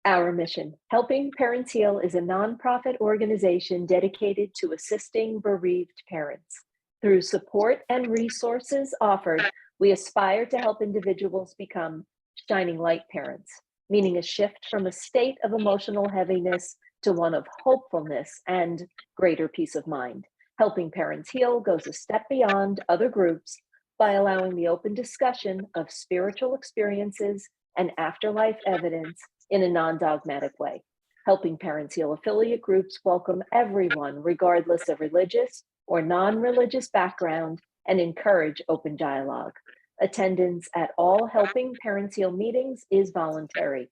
Our mission, Helping Parents Heal, is a nonprofit organization dedicated to assisting bereaved parents. Through support and resources offered, we aspire to help individuals become shining light parents, meaning a shift from a state of emotional heaviness to one of hopefulness and greater peace of mind. Helping Parents Heal goes a step beyond other groups by allowing the open discussion of spiritual experiences and afterlife evidence in a non-dogmatic way. Helping Parents Heal affiliate groups welcome everyone, regardless of religious or non-religious background, and encourage open dialogue. Attendance at all Helping Parents Heal meetings is voluntary.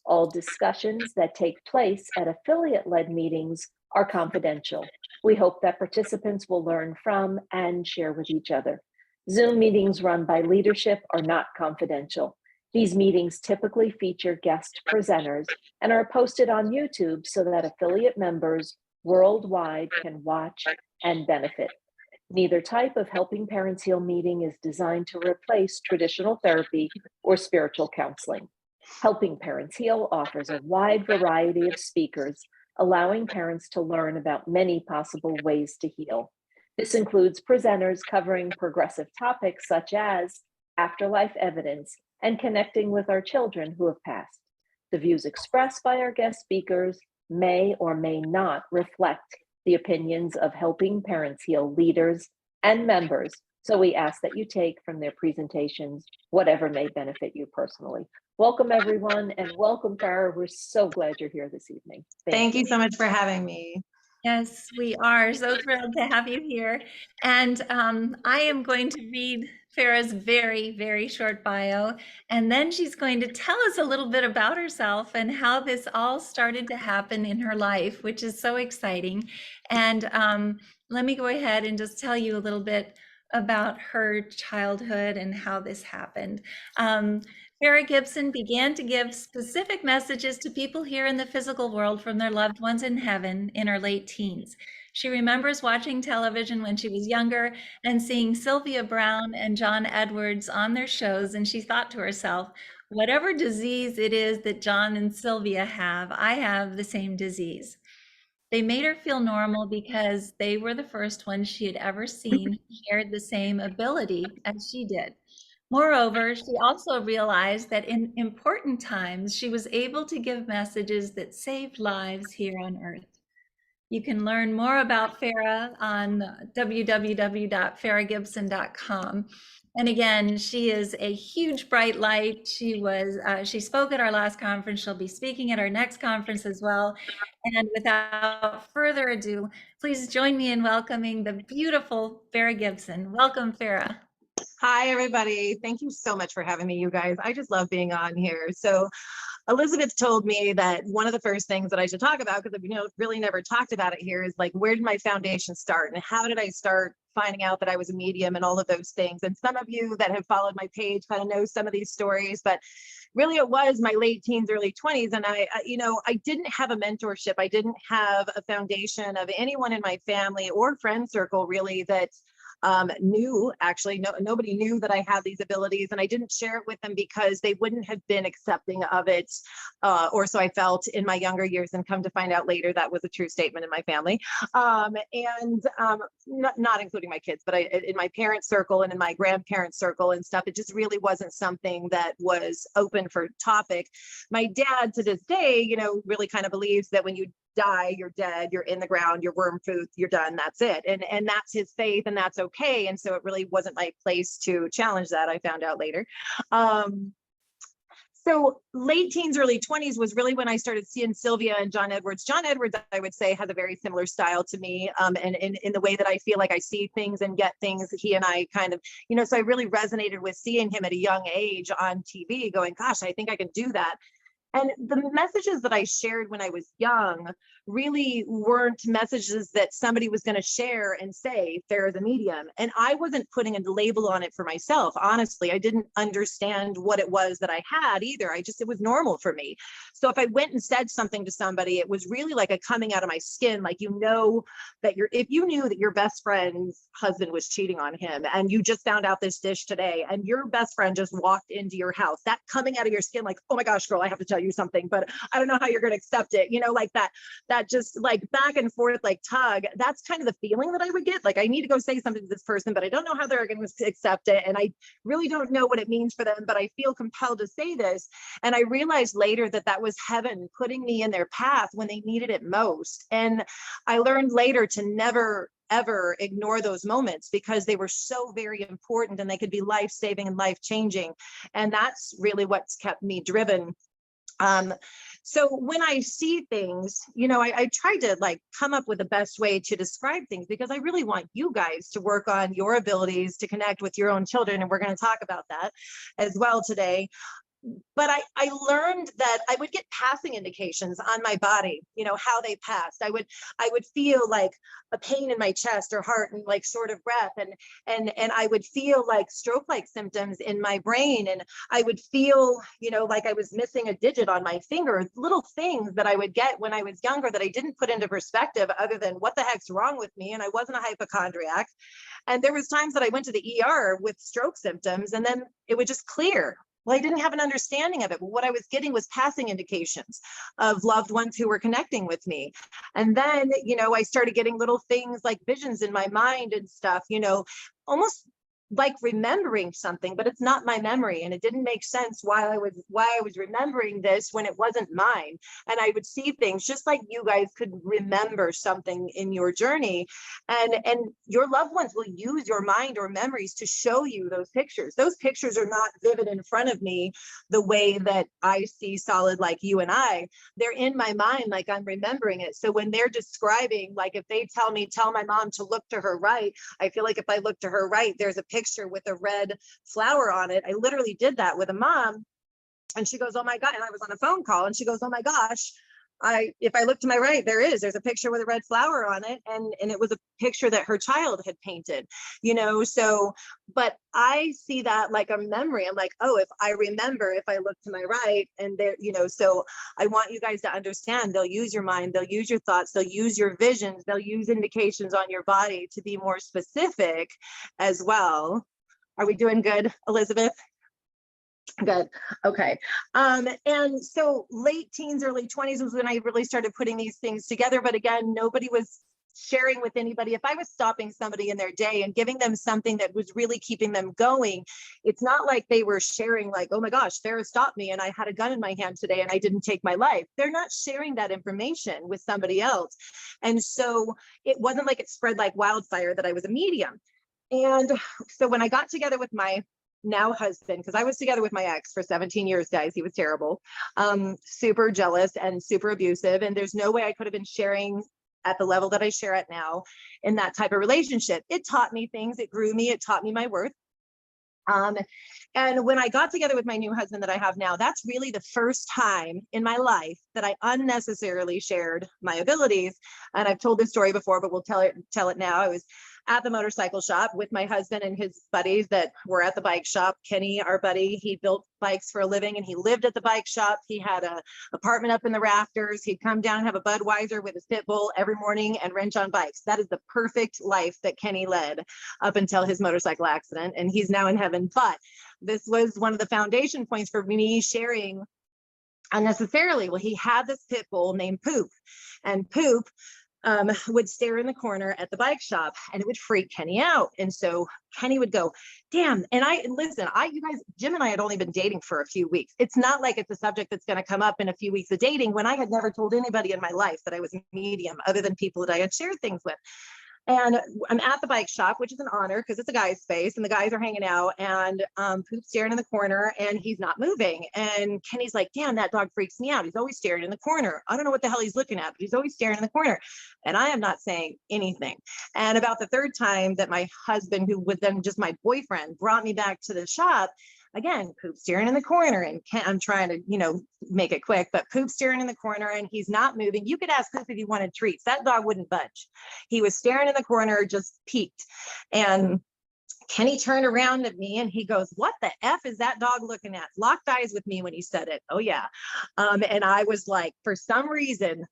All discussions that take place at affiliate-led meetings are confidential. We hope that participants will learn from and share with each other. Zoom meetings run by leadership are not confidential. These meetings typically feature guest presenters and are posted on YouTube so that affiliate members worldwide can watch and benefit. Neither type of Helping Parents Heal meeting is designed to replace traditional therapy or spiritual counseling. Helping Parents Heal offers a wide variety of speakers, allowing parents to learn about many possible ways to heal. This includes presenters covering progressive topics such as afterlife evidence and connecting with our children who have passed. The views expressed by our guest speakers may or may not reflect the opinions of Helping Parents Heal leaders and members, so we ask that you take from their presentations whatever may benefit you personally. Welcome, everyone, and welcome, Fara. We're so glad you're here this evening. Thank you so much for having me. Yes, we are so thrilled to have you here. And I am going to read Fara's very, very short bio, and then she's going to tell us a little bit about herself and how this all started to happen in her life, which is so exciting. And let me go ahead and just tell you a little bit about her childhood and how this happened. Fara Gibson began to give specific messages to people here in the physical world from their loved ones in heaven in her late teens. She remembers watching television when she was younger and seeing Sylvia Browne and John Edwards on their shows, and she thought to herself, whatever disease it is that John and Sylvia have, I have the same disease. They made her feel normal because they were the first ones she had ever seen who shared the same ability as she did. Moreover, she also realized that in important times, she was able to give messages that saved lives here on Earth. You can learn more about Fara on www.faragibson.com. And again, she is a huge bright light. She spoke at our last conference. She'll be speaking at our next conference as well. And without further ado, please join me in welcoming the beautiful Fara Gibson. Welcome, Fara. Hi, everybody. Thank you so much for having me, you guys. I just love being on here. So Elizabeth told me that one of the first things that I should talk about, because really never talked about it here, is like, where did my foundation start and how did I start finding out that I was a medium and all of those things. And some of you that have followed my page kind of know some of these stories, but really it was my late teens, early 20s. And I didn't have a mentorship. I didn't have a foundation of anyone in my family or friend circle really that nobody knew that I had these abilities, and I didn't share it with them because they wouldn't have been accepting of it, or so I felt in my younger years, and come to find out later that was a true statement in my family, not including my kids, but in my parents' circle and in my grandparents' circle and stuff, it just really wasn't something that was open for topic. My dad to this day, really kind of believes that when you die, you're dead, you're in the ground, you're worm food, you're done, that's it. And that's his faith, and that's okay. And so it really wasn't my place to challenge that, I found out later. So late teens, early 20s was really when I started seeing Sylvia and John Edwards. John Edwards, I would say, has a very similar style to me, and in the way that I feel like I see things and get things. He and I kind of, so I really resonated with seeing him at a young age on TV going, gosh, I think I can do that. And the messages that I shared when I was young really weren't messages that somebody was going to share and say, Fara's a medium. And I wasn't putting a label on it for myself. Honestly, I didn't understand what it was that I had either. It was normal for me. So if I went and said something to somebody, it was really like a coming out of my skin. Like, if you knew that your best friend's husband was cheating on him and you just found out this dish today and your best friend just walked into your house, that coming out of your skin, like, oh my gosh, girl, I have to tell you you something, but I don't know how you're going to accept it. You know, like that just like back and forth, like tug. That's kind of the feeling that I would get. Like, I need to go say something to this person, but I don't know how they're going to accept it. And I really don't know what it means for them, but I feel compelled to say this. And I realized later that that was heaven putting me in their path when they needed it most. And I learned later to never ever ignore those moments, because they were so very important and they could be life-saving and life-changing. And that's really what's kept me driven. So when I see things, you know, I try to like come up with the best way to describe things, because I really want you guys to work on your abilities to connect with your own children. And we're going to talk about that as well today. But I learned that I would get passing indications on my body, you know, how they passed. I would feel like a pain in my chest or heart and like short of breath. And I would feel like stroke-like symptoms in my brain. And I would feel, you know, like I was missing a digit on my finger, little things that I would get when I was younger that I didn't put into perspective other than what the heck's wrong with me. And I wasn't a hypochondriac. And there was times that I went to the ER with stroke symptoms and then it would just clear. Well, I didn't have an understanding of it. But what I was getting was passing indications of loved ones who were connecting with me. And then, you know, I started getting little things like visions in my mind and stuff, you know, almost like remembering something, but it's not my memory. And it didn't make sense why I was remembering this when it wasn't mine. And I would see things just like you guys could remember something in your journey. And your loved ones will use your mind or memories to show you those pictures. Those pictures are not vivid in front of me the way that I see solid like you and I. They're in my mind like I'm remembering it. So when they're describing, like if they tell my mom to look to her right, I feel like if I look to her right, there's a picture with a red flower on it. I literally did that with a mom, and she goes, oh my God. And I was on a phone call and she goes, oh my gosh, if I look to my right, there's a picture with a red flower on it. And it was a picture that her child had painted, you know, so, but I see that like a memory. I'm like, oh, if I remember, if I look to my right and there, you know, so I want you guys to understand, they'll use your mind, they'll use your thoughts, they'll use your visions, they'll use indications on your body to be more specific as well. Are we doing good, Elizabeth? Good. Okay. And so late teens, early 20s was when I really started putting these things together. But again, nobody was sharing with anybody. If I was stopping somebody in their day and giving them something that was really keeping them going, it's not like they were sharing like, oh my gosh, Fara stopped me and I had a gun in my hand today and I didn't take my life. They're not sharing that information with somebody else. And so it wasn't like it spread like wildfire that I was a medium. And so when I got together with my now husband, because I was together with my ex for 17 years, guys, he was terrible, super jealous and super abusive. And there's no way I could have been sharing at the level that I share at now in that type of relationship. It taught me things, it grew me, it taught me my worth. And when I got together with my new husband that I have now, that's really the first time in my life that I unnecessarily shared my abilities. And I've told this story before, but we'll tell it now. I was at the motorcycle shop with my husband and his buddies that were at the bike shop. Kenny, our buddy, he built bikes for a living and he lived at the bike shop. He had an apartment up in the rafters. He'd come down and have a Budweiser with his pit bull every morning and wrench on bikes. That is the perfect life that Kenny led up until his motorcycle accident. And he's now in heaven. But this was one of the foundation points for me sharing unnecessarily. Well, he had this pit bull named Poop, and Poop would stare in the corner at the bike shop and it would freak Kenny out. And so Kenny would go, damn. And you guys, Jim and I had only been dating for a few weeks. It's not like it's a subject that's going to come up in a few weeks of dating when I had never told anybody in my life that I was a medium other than people that I had shared things with. And I'm at the bike shop, which is an honor because it's a guy's space and the guys are hanging out, and Poop's staring in the corner and he's not moving. And Kenny's like, damn, that dog freaks me out. He's always staring in the corner. I don't know what the hell he's looking at, but he's always staring in the corner. And I am not saying anything. And about the third time that my husband, who was then just my boyfriend, brought me back to the shop, again, Poop's staring in the corner, and I'm trying to, make it quick, but Poop's staring in the corner and he's not moving. You could ask Poop if he wanted treats. That dog wouldn't budge. He was staring in the corner, just peeked. And Kenny turned around at me and he goes, what the F is that dog looking at? Locked eyes with me when he said it. Oh yeah. And I was like, for some reason,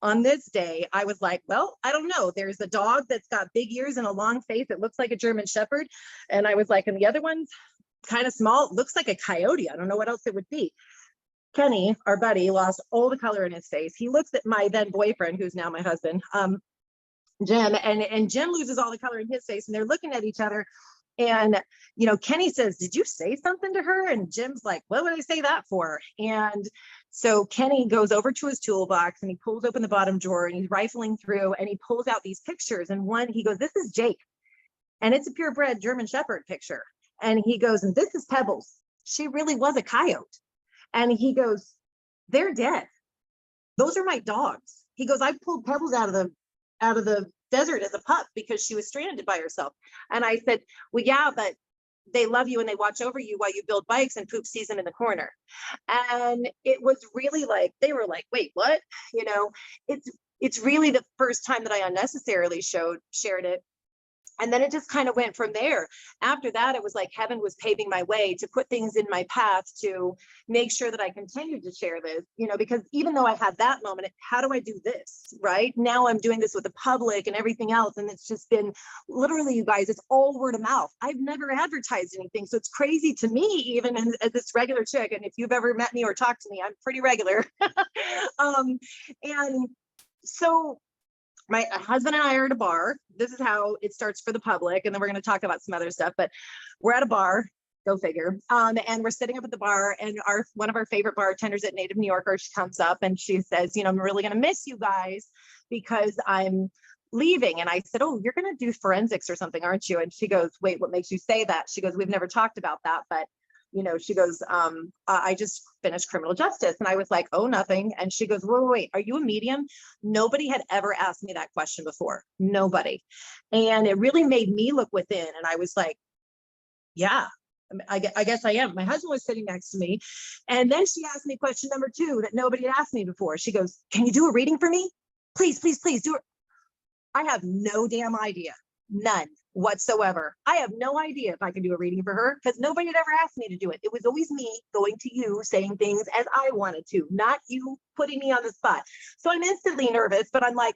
on this day, I was like, well, I don't know. There's a dog that's got big ears and a long face. It looks like a German Shepherd. And I was like, and the other one's kind of small, looks like a coyote. I don't know what else it would be. Kenny, our buddy, lost all the color in his face. He looks at my then boyfriend, who's now my husband, Jim, and Jim loses all the color in his face, and they're looking at each other. And, Kenny says, "Did you say something to her?" And Jim's like, "What would I say that for?" And so Kenny goes over to his toolbox and he pulls open the bottom drawer and he's rifling through and he pulls out these pictures. And one, he goes, "This is Jake." And it's a purebred German Shepherd picture. And he goes, "And this is Pebbles. She really was a coyote." And he goes, "They're dead. Those are my dogs." He goes, "I pulled Pebbles out of the desert as a pup because she was stranded by herself." And I said, "Well, yeah, but they love you and they watch over you while you build bikes and poop season in the corner." And it was really like, they were like, "Wait, what?" It's really the first time that I unnecessarily shared it. And then it just kind of went from there. After that, it was like heaven was paving my way to put things in my path to make sure that I continued to share this, because even though I had that moment, how do I do this? Right now, I'm doing this with the public and everything else. And it's just been literally, you guys, it's all word of mouth. I've never advertised anything. So it's crazy to me, even as this regular chick. And if you've ever met me or talked to me, I'm pretty regular. And so my husband and I are at a bar. This is how it starts for the public. And then we're going to talk about some other stuff, but we're at a bar, go figure. And we're sitting up at the bar and one of our favorite bartenders at Native New Yorker, she comes up and she says, "I'm really going to miss you guys because I'm leaving." And I said, "Oh, you're going to do forensics or something, aren't you?" And she goes, "Wait, what makes you say that?" She goes, "We've never talked about that, but she goes, I just finished criminal justice." And I was like, "Oh, nothing." And she goes, wait, are you a medium?" Nobody had ever asked me that question before. Nobody. And it really made me look within. And I was like, yeah, I guess I am. My husband was sitting next to me. And then she asked me question number 2 that nobody had asked me before. She goes, "Can you do a reading for me? Please, please, please do it." I have no damn idea. None whatsoever. I have no idea if I can do a reading for her because nobody had ever asked me to do it. It was always me going to you saying things as I wanted to, not you putting me on the spot. So I'm instantly nervous, but I'm like,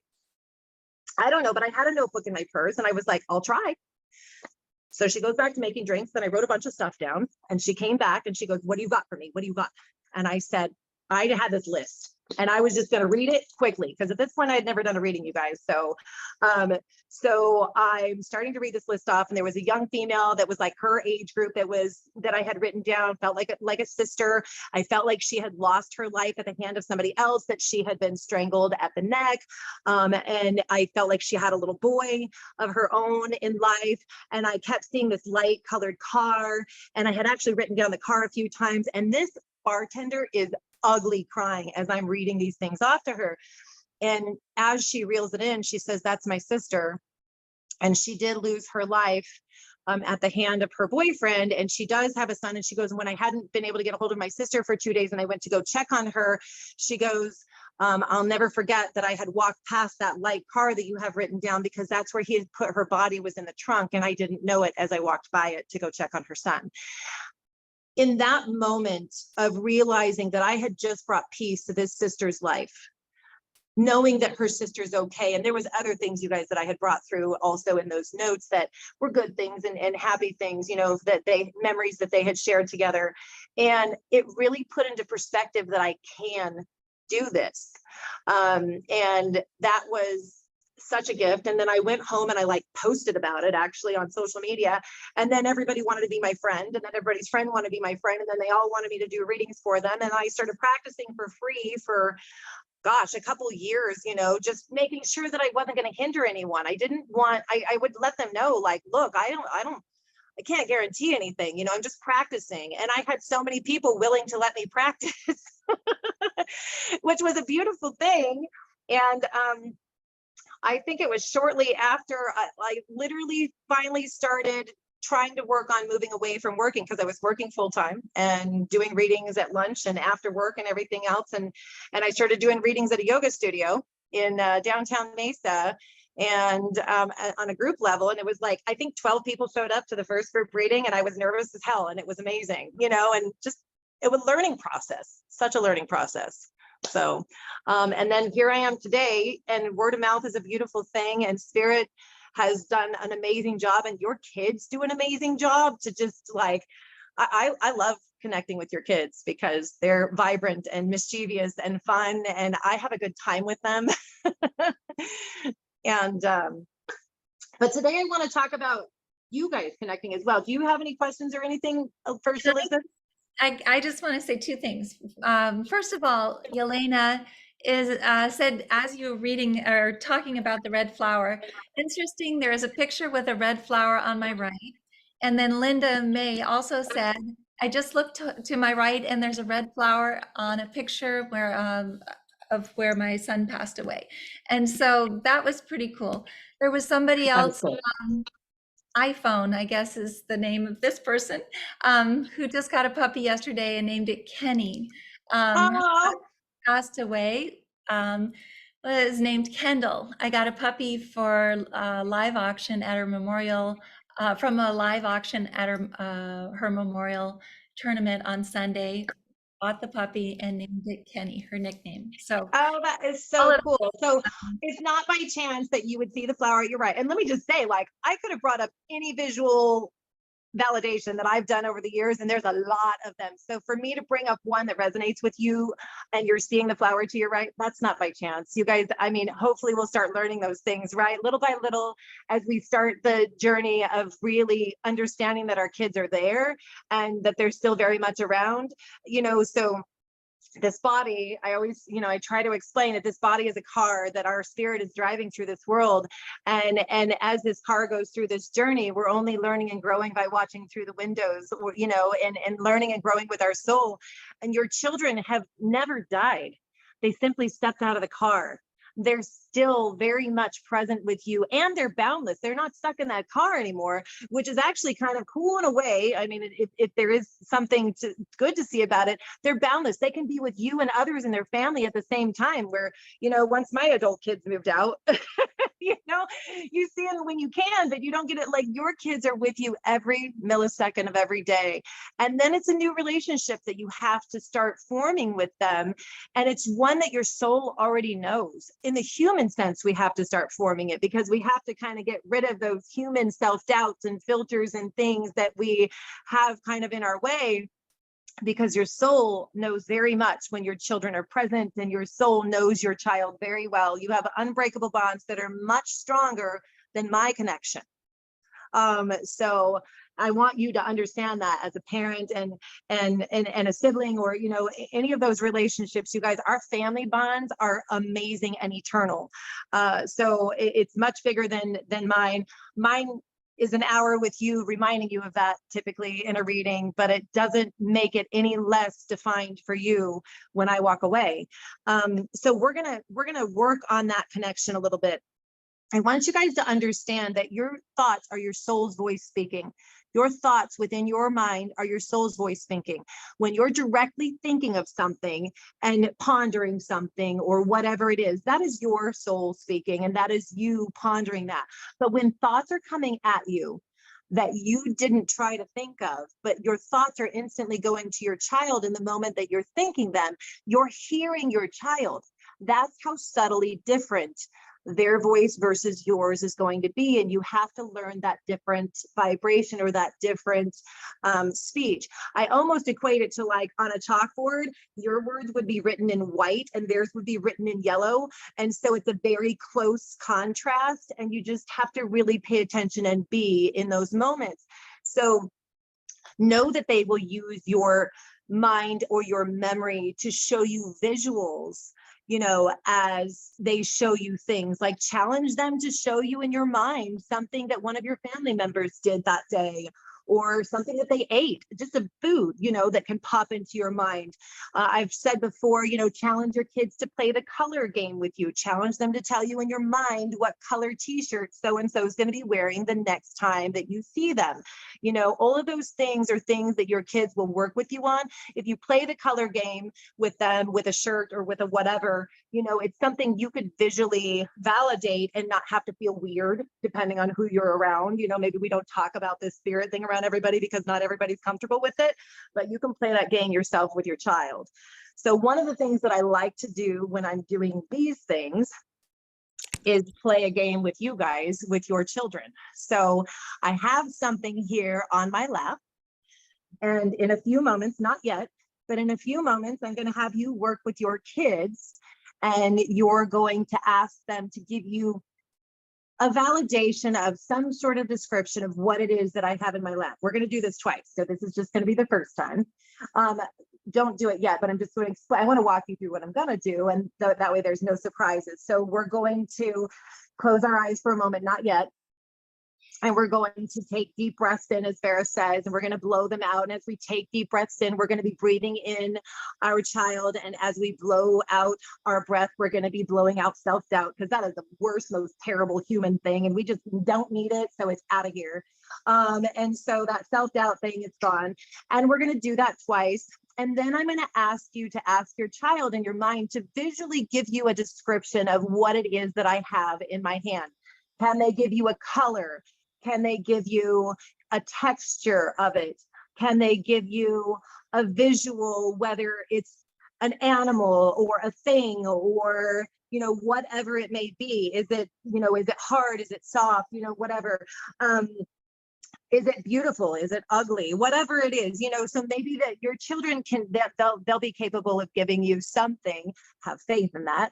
I don't know, but I had a notebook in my purse and I was like, I'll try. So she goes back to making drinks. Then I wrote a bunch of stuff down and she came back and she goes, "What do you got for me? What do you got?" And I said, I had this list and I was just going to read it quickly because at this point I had never done a reading, you guys. So I'm starting to read this list off, and there was a young female that was like her age group that I had written down, felt like a sister. I felt like she had lost her life at the hand of somebody else, that she had been strangled at the neck. And I felt like she had a little boy of her own in life. And I kept seeing this light colored car, and I had actually written down the car a few times. And this bartender is ugly crying as I'm reading these things off to her. And as she reels it in, she says, "That's my sister. And she did lose her life at the hand of her boyfriend. And she does have a son." And she goes, "When I hadn't been able to get a hold of my sister for 2 days and I went to go check on her," she goes, "I'll never forget that I had walked past that light car that you have written down because that's where he had put her body, was in the trunk. And I didn't know it as I walked by it to go check on her son." In that moment of realizing that I had just brought peace to this sister's life, knowing that her sister's okay. And there was other things, you guys, that I had brought through also in those notes that were good things and happy things, memories that they had shared together. And it really put into perspective that I can do this. And that was such a gift. And then I went home and I posted about it actually on social media. And then everybody wanted to be my friend, and then everybody's friend wanted to be my friend. And then they all wanted me to do readings for them. And I started practicing for free for a couple of years, just making sure that I wasn't going to hinder anyone. I would let them know, look, I can't guarantee anything, I'm just practicing. And I had so many people willing to let me practice, which was a beautiful thing. And I think it was shortly after I literally finally started trying to work on moving away from working, because I was working full time and doing readings at lunch and after work and everything else. And I started doing readings at a yoga studio in downtown Mesa, and on a group level. And it was I think 12 people showed up to the first group reading, and I was nervous as hell. And it was amazing, and just, it was a learning process, such a learning process. So, and then here I am today, and word of mouth is a beautiful thing, and Spirit has done an amazing job, and your kids do an amazing job to just I love connecting with your kids because they're vibrant and mischievous and fun, and I have a good time with them. And but today I want to talk about you guys connecting as well. Do you have any questions or anything first, Elizabeth? I just want to say two things. First of all, Yelena said, as you were reading or talking about the red flower, interesting, there is a picture with a red flower on my right. And then Linda May also said, I just looked to my right and there's a red flower on a picture where of where my son passed away. And so that was pretty cool. There was somebody else, iPhone, I guess is the name of this person, who just got a puppy yesterday and named it Kenny. Passed away. Was named Kendall. I got a puppy for a live auction at her memorial, from a live auction at her memorial tournament on Sunday. Bought the puppy and named it Kenny, her nickname. So oh, that is so cool. So it's not by chance that you would see the flower. You're right. And let me just say, like, I could have brought up any visual validation that I've done over the years, and there's a lot of them. So for me to bring up one that resonates with you and you're seeing the flower to your right, that's not by chance. You guys, I mean, hopefully we'll start learning those things, right? Little by little, as we start the journey of really understanding that our kids are there and that they're still very much around, you know. So this body, I always, you know, I try to explain that this body is a car that our spirit is driving through this world. And as this car goes through this journey, we're only learning and growing by watching through the windows, or, you know, and learning and growing with our soul. And your children have never died. They simply stepped out of the car. They're still very much present with you, and they're boundless. They're not stuck in that car anymore, which is actually kind of cool in a way. I mean, if there is something good to see about it, they're boundless. They can be with you and others in their family at the same time, where, you know, once my adult kids moved out, you know, you see them when you can, but you don't get it. Like, your kids are with you every millisecond of every day. And then it's a new relationship that you have to start forming with them. And it's one that your soul already knows. In the human sense, we have to start forming it, because we have to kind of get rid of those human self-doubts and filters and things that we have kind of in our way, because your soul knows very much when your children are present, and your soul knows your child very well. You have unbreakable bonds that are much stronger than my connection. So I want you to understand that as a parent and a sibling, or, you know, any of those relationships, you guys, our family bonds are amazing and eternal. So it's much bigger than mine. Mine is an hour with you, reminding you of that typically in a reading, but it doesn't make it any less defined for you when I walk away. So we're gonna work on that connection a little bit. I want you guys to understand that your thoughts are your soul's voice speaking. Your thoughts within your mind are your soul's voice speaking. When you're directly thinking of something and pondering something or whatever it is, that is your soul speaking, and that is you pondering that. But when thoughts are coming at you that you didn't try to think of, but your thoughts are instantly going to your child in the moment that you're thinking them, you're hearing your child. That's how subtly different their voice versus yours is going to be. And you have to learn that different vibration, or that different speech. I almost equate it to, like, on a chalkboard, your words would be written in white and theirs would be written in yellow. And so it's a very close contrast, and you just have to really pay attention and be in those moments. So know that they will use your mind or your memory to show you visuals, you know, as they show you things. Like, challenge them to show you in your mind something that one of your family members did that day, or something that they ate, just a food, you know, that can pop into your mind. I've said before, you know, challenge your kids to play the color game with you. Challenge them to tell you in your mind what color t-shirt so-and-so is going to be wearing the next time that you see them. You know, all of those things are things that your kids will work with you on. If you play the color game with them, with a shirt or with a whatever, you know, it's something you could visually validate and not have to feel weird, depending on who you're around. You know, maybe we don't talk about this spirit thing around everybody because not everybody's comfortable with it, but you can play that game yourself with your child. So one of the things that I like to do when I'm doing these things is play a game with you guys, with your children. So I have something here on my lap And in a few moments, not yet, but in a few moments, I'm going to have you work with your kids, and you're going to ask them to give you a validation of some sort of description of what it is that I have in my lap. We're going to do this twice. So this is just going to be the first time. Don't do it yet, but I'm just going to explain. I want to walk you through what I'm going to do. And that way there's no surprises. So we're going to close our eyes for a moment, not yet. And we're going to take deep breaths in, as Fara says, and we're going to blow them out. And as we take deep breaths in, we're going to be breathing in our child. And as we blow out our breath, we're going to be blowing out self-doubt, because that is the worst, most terrible human thing. And we just don't need it. So it's out of here. And so that self-doubt thing is gone. And we're going to do that twice. And then I'm going to ask you to ask your child in your mind to visually give you a description of what it is that I have in my hand. Can they give you a color? Can they give you a texture of it? Can they give you a visual, whether it's an animal or a thing, or, you know, whatever it may be? Is it, you know, is it hard? Is it soft? You know, whatever. Is it beautiful? Is it ugly? Whatever it is, you know, so maybe that your children can, they'll be capable of giving you something. Have faith in that.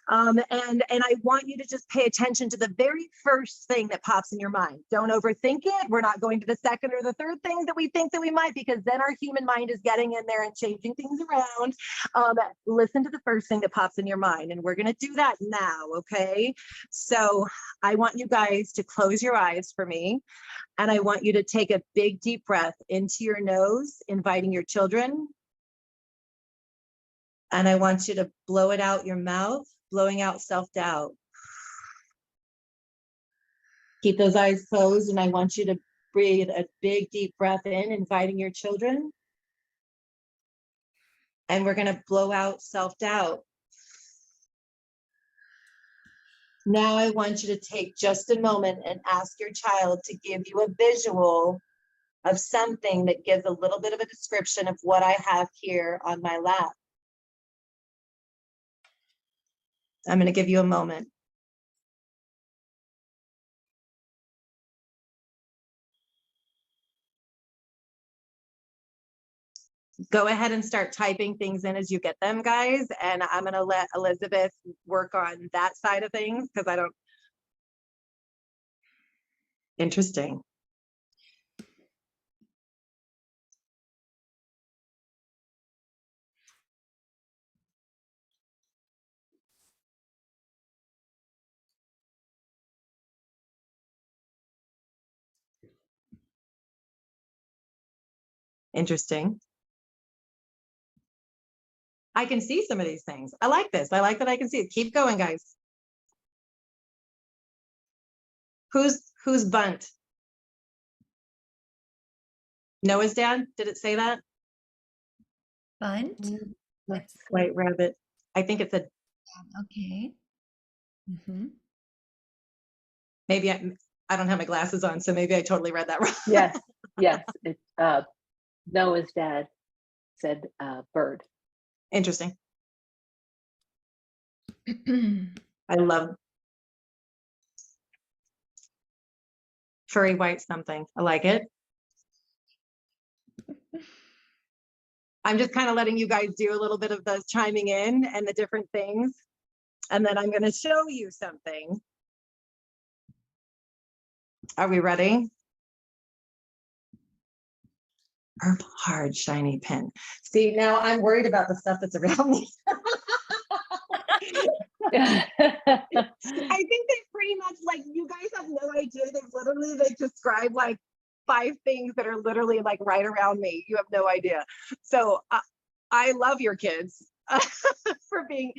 And I want you to just pay attention to the very first thing that pops in your mind. Don't overthink it. We're not going to the second or the third thing that we think that we might, because then our human mind is getting in there and changing things around. Listen to the first thing that pops in your mind, and we're going to do that now. Okay. So I want you guys to close your eyes for me. And I want you to take a big, deep breath into your nose, inviting your children. And I want you to blow it out your mouth, blowing out self-doubt. Keep those eyes closed, and I want you to breathe a big, deep breath in, inviting your children. And we're going to blow out self-doubt. Now I want you to take just a moment and ask your child to give you a visual of something that gives a little bit of a description of what I have here on my lap. I'm going to give you a moment. Go ahead and start typing things in as you get them, guys. And I'm going to let Elizabeth work on that side of things, because I don't. Interesting. Interesting. I can see some of these things. I like this. I like that I can see it. Keep going, guys. Who's Bunt? Noah's dad? Did it say that? Bunt. That's White Rabbit. I think it's a. Okay. Mm-hmm. Maybe I don't have my glasses on, so maybe I totally read that wrong. Yes, yes. It's Noah's dad said bird. Interesting. I love furry white something. I like it. I'm just kind of letting you guys do a little bit of the chiming in and the different things. And then I'm going to show you something. Are we ready? Purple hard shiny pen. See, now I'm worried about the stuff that's around me. I think they pretty much, like, you guys have no idea. They describe like 5 things that are literally like right around me. You have no idea. So I love your kids for being,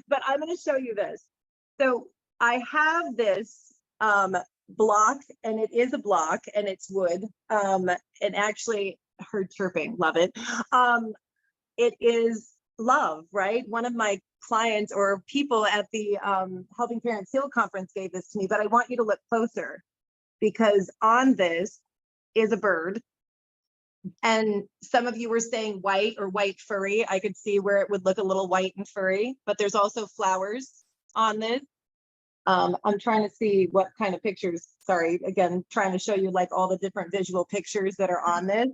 but I'm going to show you this. So I have this block, and it is a block, and it's wood. And actually, heard chirping, love it. It is love, right? One of my clients or people at the Helping Parents Heal conference gave this to me, but I want you to look closer, because on this is a bird. And some of you were saying white or white furry. I could see where it would look a little white and furry, but there's also flowers on this. I'm trying to see what kind of pictures, sorry, again, trying to show you like all the different visual pictures that are on this.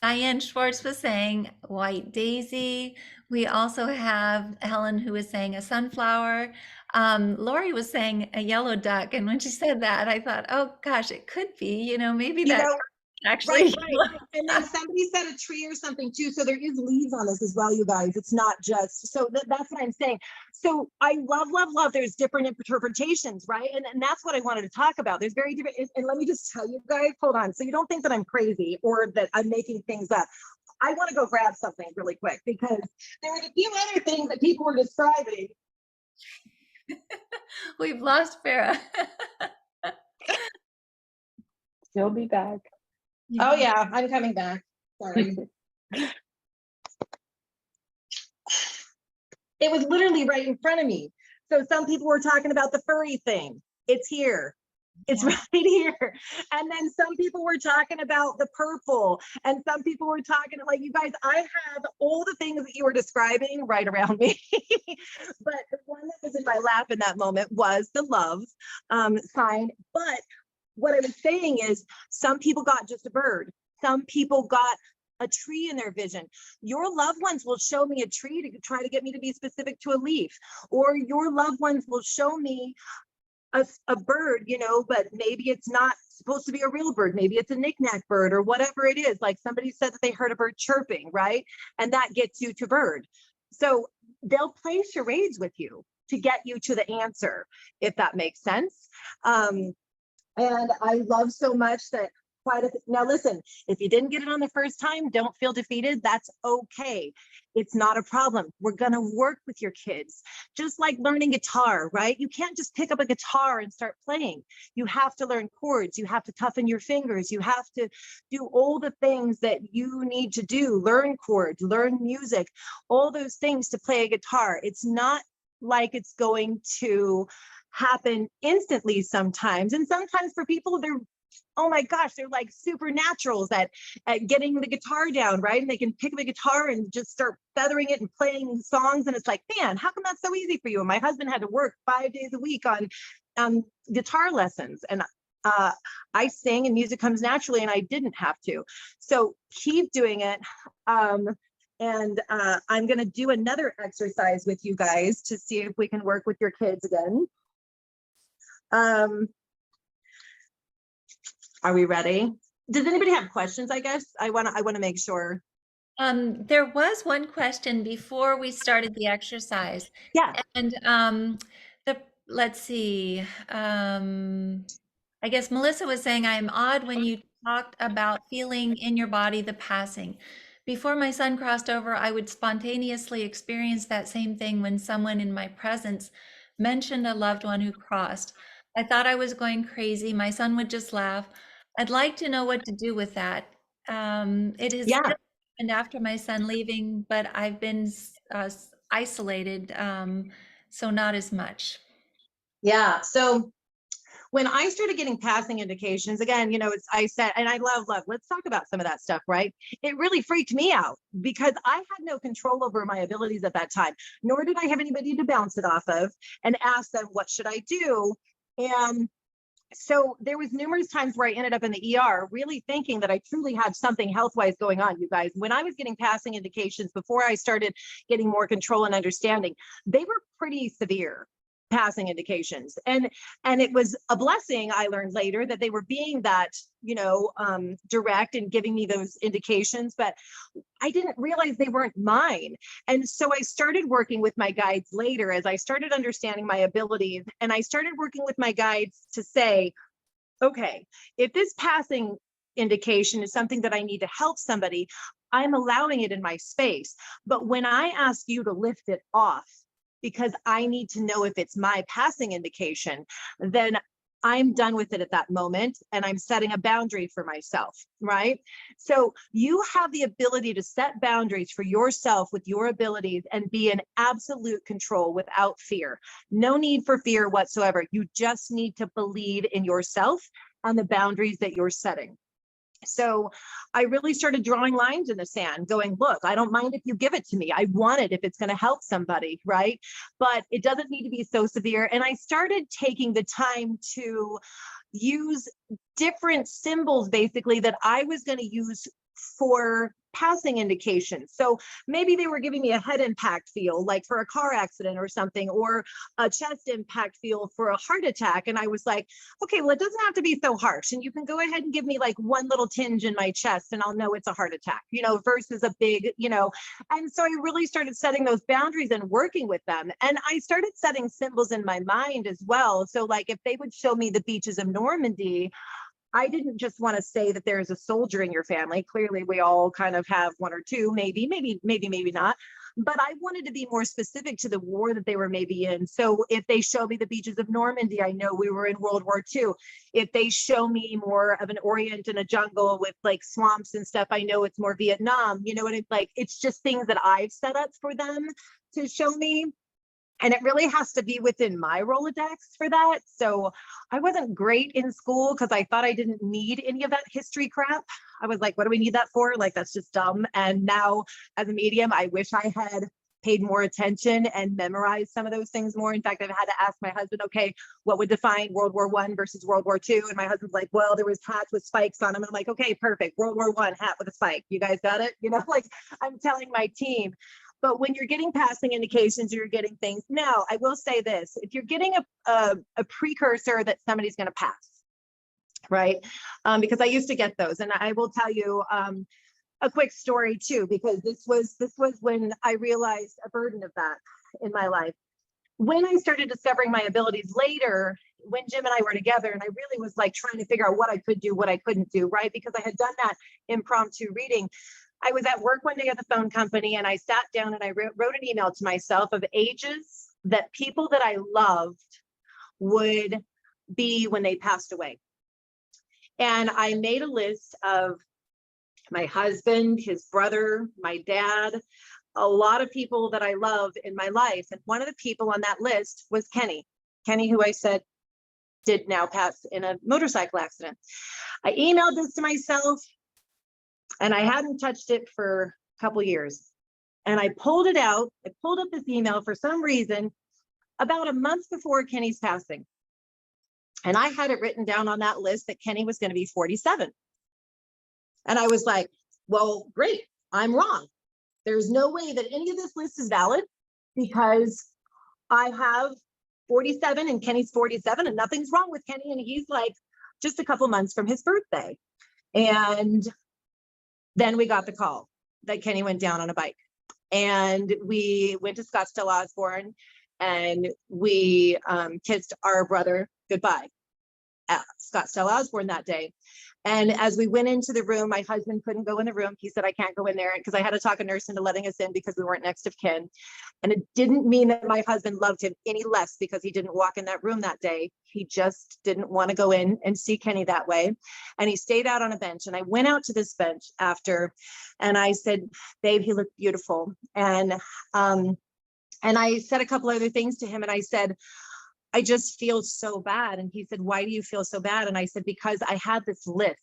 Diane Schwartz was saying white daisy. We also have Helen who was saying a sunflower. Lori was saying a yellow duck. And when she said that, I thought, oh gosh, it could be, maybe You that know, actually. right. And then somebody said a tree or something too. So there is leaves on this as well, you guys. It's not just, so that's what I'm saying. So I love, there's different interpretations, right? And that's what I wanted to talk about. There's very different, and let me just tell you guys, hold on. So you don't think that I'm crazy or that I'm making things up. I want to go grab something really quick because there were a few other things that people were describing. We've lost Farah. She'll be back. Oh yeah, I'm coming back. Sorry. It was literally right in front of me. So some people were talking about the furry thing. It's here. It's right here. And then some people were talking about the purple. And some people were talking like, you guys, I have all the things that you were describing right around me. But the one that was in my lap in that moment was the love sign. But what I was saying is some people got just a bird. Some people got a tree in their vision. Your loved ones will show me a tree to try to get me to be specific to a leaf, or your loved ones will show me a bird, but maybe it's not supposed to be a real bird. Maybe it's a knickknack bird or whatever it is. Like somebody said that they heard a bird chirping, right? And that gets you to bird. So they'll play charades with you to get you to the answer, if that makes sense. And I love so much that now listen, if you didn't get it on the first time, don't feel defeated. That's okay. It's not a problem. We're going to work with your kids, just like learning guitar, right? You can't just pick up a guitar and start playing. You have to learn chords. You have to toughen your fingers. You have to do all the things that you need to do, learn chords, learn music, all those things to play a guitar. It's not like it's going to happen instantly sometimes. And sometimes for people, oh my gosh, they're like supernaturals at getting the guitar down, right? And they can pick up a guitar and just start feathering it and playing songs. And it's like, man, how come that's so easy for you? And my husband had to work 5 days a week on guitar lessons. And I sing and music comes naturally, and I didn't have to. So keep doing it. And I'm going to do another exercise with you guys to see if we can work with your kids again. Are we ready? Does anybody have questions? I guess I want to make sure. There was one question before we started the exercise. Yeah. And let's see. I guess Melissa was saying, I am odd when you talked about feeling in your body the passing. Before my son crossed over, I would spontaneously experience that same thing when someone in my presence mentioned a loved one who crossed. I thought I was going crazy. My son would just laugh. I'd like to know what to do with that. It has happened after my son leaving, but I've been isolated, so not as much. Yeah. So when I started getting passing indications, again, I said, and I love, let's talk about some of that stuff, right? It really freaked me out because I had no control over my abilities at that time, nor did I have anybody to bounce it off of and ask them, what should I do? And so there was numerous times where I ended up in the ER really thinking that I truly had something health-wise going on, you guys. When I was getting passing indications before I started getting more control and understanding, they were pretty severe passing indications. And it was a blessing, I learned later, that they were being that, direct and giving me those indications, but I didn't realize they weren't mine. And so I started working with my guides later as I started understanding my abilities, and I started working with my guides to say, okay, if this passing indication is something that I need to help somebody, I'm allowing it in my space. But when I ask you to lift it off, because I need to know if it's my passing indication, then I'm done with it at that moment, and I'm setting a boundary for myself, right? So you have the ability to set boundaries for yourself with your abilities and be in absolute control without fear. No need for fear whatsoever. You just need to believe in yourself and the boundaries that you're setting. So I really started drawing lines in the sand going, look, I don't mind if you give it to me. I want it if it's going to help somebody, right? But it doesn't need to be so severe. And I started taking the time to use different symbols, basically, that I was going to use for passing indications. So maybe they were giving me a head impact feel, like for a car accident or something, or a chest impact feel for a heart attack. And I was like, okay, well, it doesn't have to be so harsh. And you can go ahead and give me like one little tinge in my chest and I'll know it's a heart attack, versus a big, And so I really started setting those boundaries and working with them. And I started setting symbols in my mind as well. So like if they would show me the beaches of Normandy, I didn't just want to say that there's a soldier in your family. Clearly, we all kind of have one or two, maybe not. But I wanted to be more specific to the war that they were maybe in. So if they show me the beaches of Normandy, I know we were in World War II. If they show me more of an Orient and a jungle with like swamps and stuff, I know it's more Vietnam. You know what it's like? It's just things that I've set up for them to show me. And it really has to be within my Rolodex for that. So I wasn't great in school because I thought I didn't need any of that history crap. I was like, what do we need that for? Like, that's just dumb. And now as a medium, I wish I had paid more attention and memorized some of those things more. In fact, I've had to ask my husband, okay, what would define World War I versus World War II? And my husband's like, well, there was hats with spikes on them. And I'm like, okay, perfect. World War I, hat with a spike. You guys got it? Like I'm telling my team. But when you're getting passing indications, you're getting things. Now, I will say this, if you're getting a precursor that somebody's going to pass, right? Because I used to get those. And I will tell you a quick story too, because this was when I realized a burden of that in my life. When I started discovering my abilities later, when Jim and I were together, and I really was like trying to figure out what I could do, what I couldn't do, right? Because I had done that impromptu reading. I was at work one day at the phone company and I sat down and I wrote an email to myself of ages that people that I loved would be when they passed away. And I made a list of my husband, his brother, my dad, a lot of people that I love in my life. And one of the people on that list was Kenny, who I said did now pass in a motorcycle accident. I emailed this to myself. And I hadn't touched it for a couple of years. And I pulled it out. I pulled up this email for some reason about a month before Kenny's passing. And I had it written down on that list that Kenny was going to be 47. And I was like, well, great. I'm wrong. There's no way that any of this list is valid because I have 47 and Kenny's 47 and nothing's wrong with Kenny. And he's like just a couple months from his birthday. And then we got the call that Kenny went down on a bike and we went to Scottsdale Osborne and we kissed our brother goodbye at Scottsdale Osborne that day. And as we went into the room, my husband couldn't go in the room. He said, I can't go in there because I had to talk a nurse into letting us in because we weren't next of kin. And it didn't mean that my husband loved him any less because he didn't walk in that room that day. He just didn't want to go in and see Kenny that way. And he stayed out on a bench. And I went out to this bench after, and I said, babe, he looked beautiful. And I said a couple other things to him. And I said, I just feel so bad. And he said, why do you feel so bad? And I said, because I had this list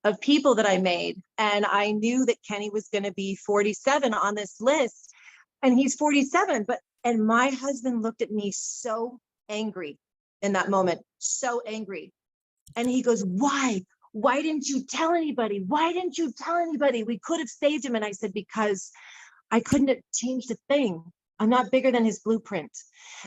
of people that I made and I knew that Kenny was going to be 47 on this list and he's 47. And my husband looked at me so angry in that moment, so angry. And he goes, why didn't you tell anybody? Why didn't you tell anybody? We could have saved him. And I said, because I couldn't have changed a thing. I'm not bigger than his blueprint.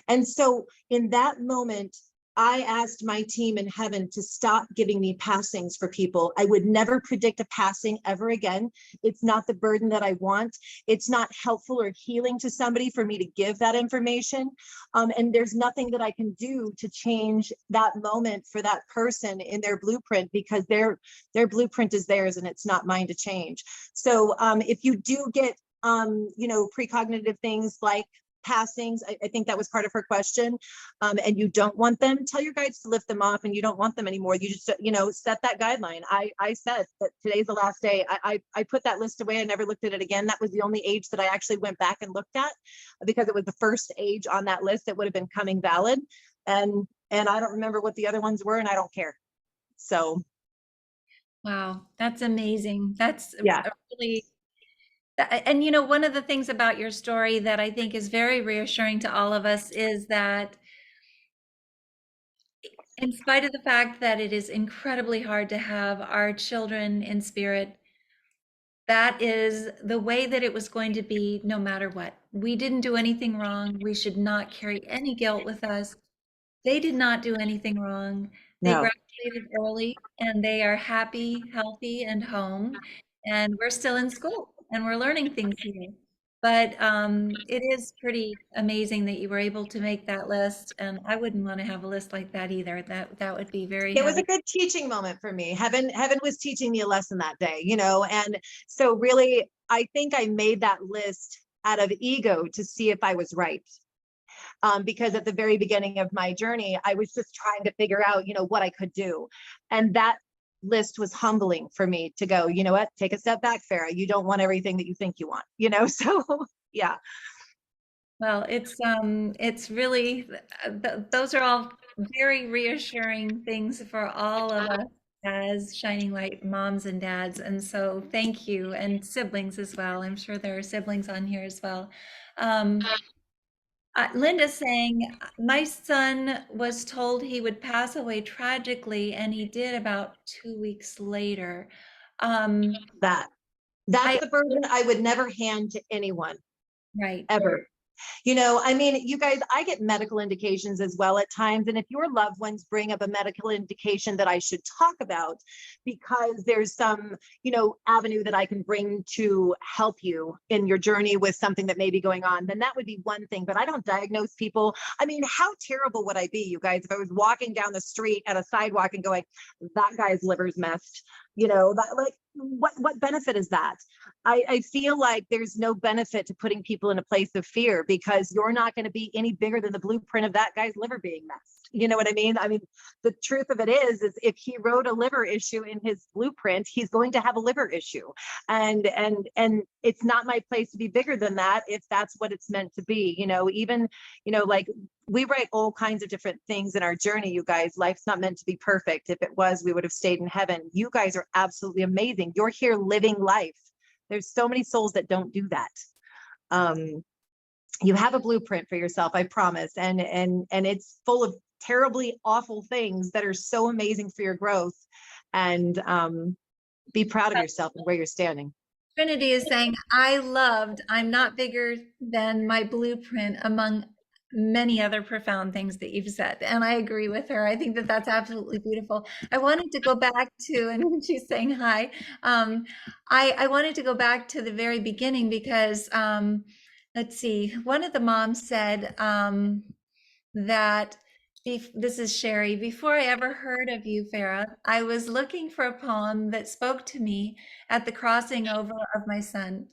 And so in that moment, I asked my team in heaven to stop giving me passings for people. I would never predict a passing ever again. It's not the burden that I want. It's not helpful or healing to somebody for me to give that information. And there's nothing that I can do to change that moment for that person in their blueprint because their blueprint is theirs and it's not mine to change. So if you do get precognitive things like passings, I think that was part of her question, and you don't want them, tell your guides to lift them off and you don't want them anymore. You just, set that guideline. I said that today's the last day. I put that list away. I never looked at it again. That was the only age that I actually went back and looked at because it was the first age on that list that would have been coming valid. And I don't remember what the other ones were and I don't care. So. Wow, that's amazing. That's Yeah. really. And one of the things about your story that I think is very reassuring to all of us is that in spite of the fact that it is incredibly hard to have our children in spirit that is the way that it was going to be no matter what. We didn't do anything wrong. We should not carry any guilt with us. They did not do anything wrong. They No. graduated early and they are happy, healthy, and home. And we're still in school and we're learning things here. But it is pretty amazing that you were able to make that list. And I wouldn't want to have a list like that either. That would be very It was a heavy. good teaching moment for me. Heaven was teaching me a lesson that day, you know, and so really, I think I made that list out of ego to see if I was right. Because at the very beginning of my journey, I was just trying to figure out, you know, what I could do. And that list was humbling for me to go, you know what, take a step back, Farah. You don't want everything that you think you want, you know? So yeah. Well, it's really those are all very reassuring things for all of us as Shining Light moms and dads. And so thank you, and siblings as well. I'm sure there are siblings on here as well. Um, Linda's saying, my son was told he would pass away tragically, and he did about 2 weeks later. That that's I the burden I would never hand to anyone right. ever. You know, I mean, you guys, I get medical indications as well at times. And if your loved ones bring up a medical indication that I should talk about because there's some, you know, avenue that I can bring to help you in your journey with something that may be going on, then that would be one thing. But I don't diagnose people. I mean, how terrible would I be, you guys, if I was walking down the street at a sidewalk and going, that guy's liver's messed, you know, that, like, what benefit is that? I feel like there's no benefit to putting people in a place of fear because you're not going to be any bigger than the blueprint of that guy's liver being messed. You know what I mean? I mean, the truth of it is if he wrote a liver issue in his blueprint, he's going to have a liver issue. And it's not my place to be bigger than that if that's what it's meant to be. You know, even, you know, like we write all kinds of different things in our journey, you guys. Life's not meant to be perfect. If it was, we would have stayed in heaven. You guys are absolutely amazing. You're here living life. There's so many souls that don't do that. You have a blueprint for yourself, I promise. And it's full of terribly awful things that are so amazing for your growth. And be proud of yourself and where you're standing. Trinity is saying, I'm not bigger than my blueprint, among many other profound things that you've said. And I agree with her. I think that that's absolutely beautiful. I wanted to go back to, and she's saying hi. I wanted to go back to the very beginning because, let's see, one of the moms said that, this is Sherry, before I ever heard of you, Farah, I was looking for a poem that spoke to me at the crossing over of my son.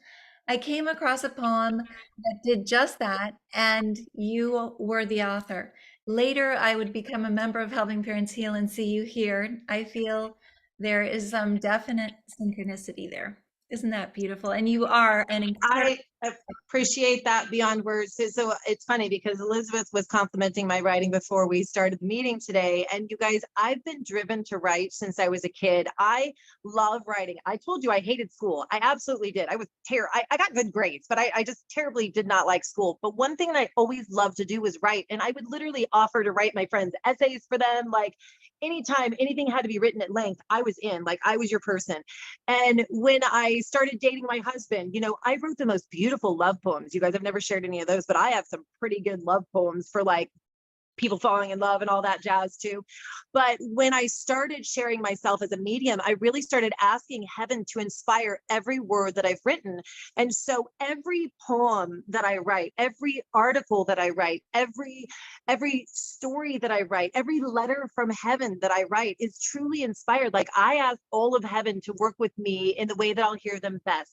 I came across a poem that did just that, and you were the author. Later, I would become a member of Helping Parents Heal and see you here. I feel there is some definite synchronicity there. Isn't that beautiful? And you are an incredible. I appreciate that beyond words. So it's funny because Elizabeth was complimenting my writing before we started the meeting today. And you guys, I've been driven to write since I was a kid. I love writing. I told you I hated school. I absolutely did. I was terrible. I got good grades, but I just terribly did not like school. But one thing that I always loved to do was write. And I would literally offer to write my friends essays for them. Like anytime anything had to be written at length, I was in, like I was your person. And when I started dating my husband, you know, I wrote the most beautiful love poems. You guys have never shared any of those, but I have some pretty good love poems for like people falling in love and all that jazz too. But when I started sharing myself as a medium, I really started asking heaven to inspire every word that I've written. And so every poem that I write, every article that I write, every story that I write, every letter from heaven that I write is truly inspired. Like I ask all of heaven to work with me in the way that I'll hear them best.